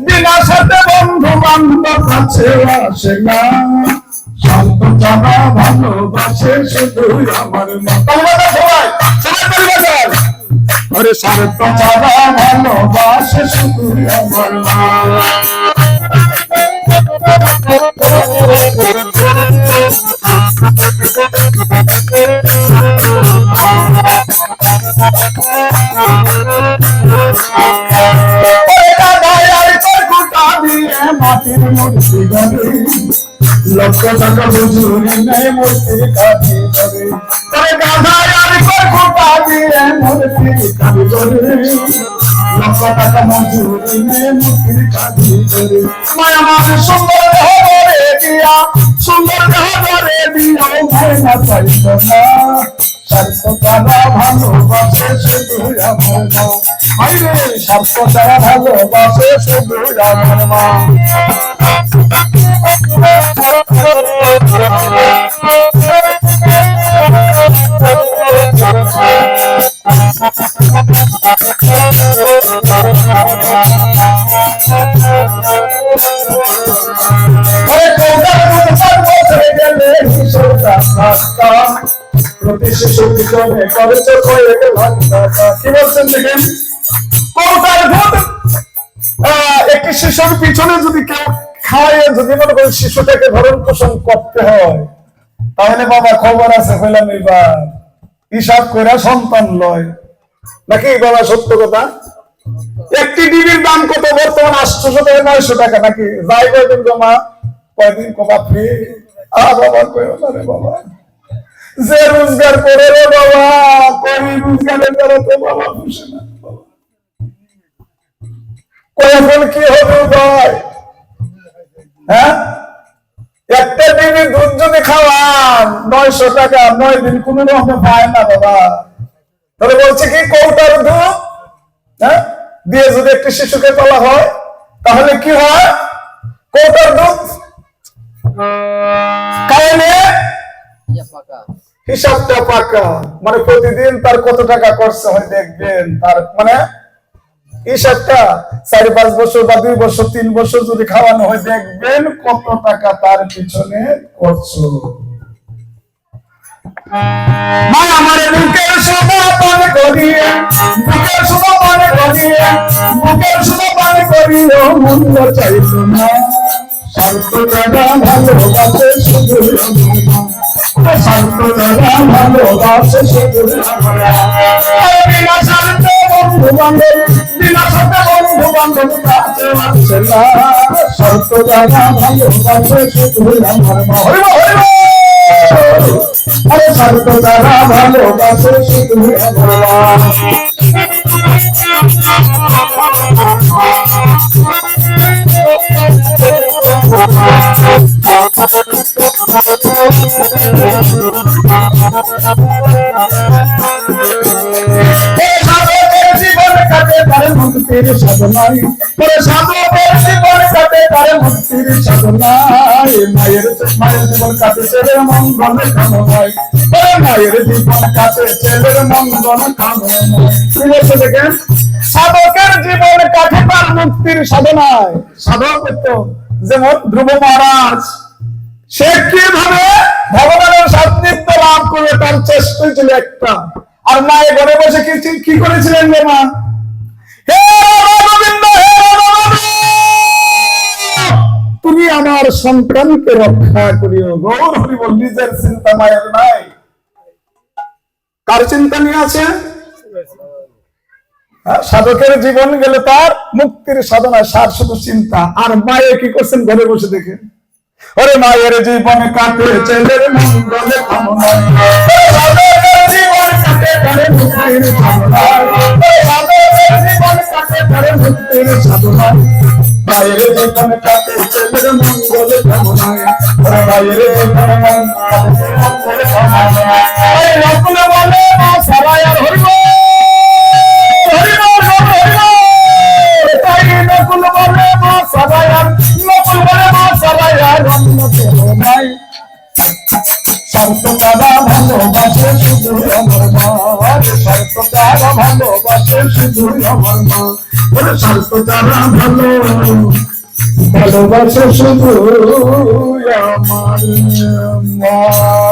বিনা সাথে বন্ধু বান্ধব কাছে আসে না, শান্ত যারা ভালোবাসে শুধু আমার মা। সবাই সবাই আরে শান্ত যারা ভালোবাসে শুধু আমার মা। মাটির মূর্তি গড়ে লক্ষ টাকা হুজুরি নেই মূর্তির কাঠি করে, তবে গাধায় আর খোটা দিয়ে মূর্তি কাঠি করে, লক্ষ টাকা মজুরি নেই মূর্তির কাঠি করে। মায়া মানে সুন্দর দেহ ধরে দিয়া, সুন্দর দেহ ধরে দিয়া মায়া চাইত না, স্বার্থ তারা ভালোবাসে শুধু আমার মা। হাইরে স্বার্থ তারা ভালোবাসে শুধু আমার মা। প্রতি শিশু পিছনে করেছ কয়েক লাখ টাকা। কি বলছেন দেখেন, একটি শিশুর পিছনে যদি কেউ খাওয়াইয়ে যদি মনে করেন শিশুটাকে ভরণ পোষণ করতে হয়, তাহলে বাবা খবর আছে হইলাম এবার হিসাব করে সন্তান লয় নাকি বাবা? সত্য কথা। একটি ডিবির দাম কত বর্তমান? 800 থেকে 900 টাকা নাকি? যাই কয়দিন জমা কয়দিন কমা ফ্রি। বাবা কইও না রে বাবা, যে রোজগার করে রে বাবা, কই রোজগারের দ্বারা তো বাবা খুশি না। এখন কি হবে ভাই? হ্যাঁ, একটা ডিবি দুধ যদি খাওয়ান 900 টাকা, 9 দিন কোন রকম পায় না বাবা। তাহলে বলছে কি কৌটার দুধ হ্যাঁ দিয়ে যদি একটি শিশুকে তোলা হয় তাহলে কি হয়? কৌটার দুধ খাইলে হিসাবটা পাকা, মানে প্রতিদিন তার কত টাকা খরচ হয় দেখবেন। তার মানে হিসাবটা 4-5 বছর বা 2 বছর 3 বছর যদি খাওয়ানো হয় দেখবেন কত টাকা তার পিছনে খরচ। মা আমার বুকের শোভা পান করিয়ে, বুকের শোভা পান করিয়ে, বুকের শোভা পান করিয়ে মূল্য চাইত না, স্বার্থ যারা ভালোবাসে শুধু আমার, স্বার্থ যারা ভালোবাসে শুধু আমার। বিনা স্বার্থে বন্ধু বান্ধব, বিনা স্বার্থে বন্ধু বান্ধব কাছে আসে না, স্বার্থ যারা ভালোবাসে শুধু আমার মা। হরিব হরিব, আরে স্বার্থ যারা ভালোবাসে শুধু আমার মা। জীবন কাটে তার মুক্তির সাধনায়, সাধকের জীবন কাটে তার মুক্তির সাধনায়, মায়ের জীবন কাটে ছেলের মঙ্গল কামনায়, মায়ের জীবন কাটে ছেলের মঙ্গল কামনায়। দেখেন, সাধকের জীবন কাটে তার মুক্তির সাধনায়। সাধক যেমন ধ্রুব মহারাজ, সে কিভাবে ভগবানের সান্নিধ্য লাভ করে তার চেষ্টা ছিল একটা, আর মায়ে ঘরে বসে কি করেছিলেন রে মা? হে গোবিন্দ, হে তুমি আমার সন্তানকে রক্ষা করিও। গৌর হরি বল, নিজের চিন্তা মায়ের নাই, কার চিন্তা নিয়ে আছে? সাধকের জীবন গেলে তার মুক্তির সাধনা, সার শুধু চিন্তা। আর মায়ে কি করছেন ঘরে বসে দেখে? ওরে মায়ের জীবন কাটে ছেলের মঙ্গলে কামনায়, জীবন কাটে তারে মুক্তির সাধনায়, জীবন কাটে তারে মুক্তির সাধনায়, মায়ের জীবন কাটে ছেলের মঙ্গলে কামনায়, ওরে মায়ের জীবন মঙ্গলে কামনায়। এই নকুল বলে মা সারায় আর হরিব হরিব হরিব, তাই নকুল বলে মা সারায় আর, নকুল বলে মা সারায় আর নাই। স্বার্থ তারা ভালোবাসে শুধু আমার মা, স্বার্থ তারা ভালোবাসে শুধু আমার মা। ওরে স্বার্থ যারা ভালো ভালোবাসে শুধু আমার মা।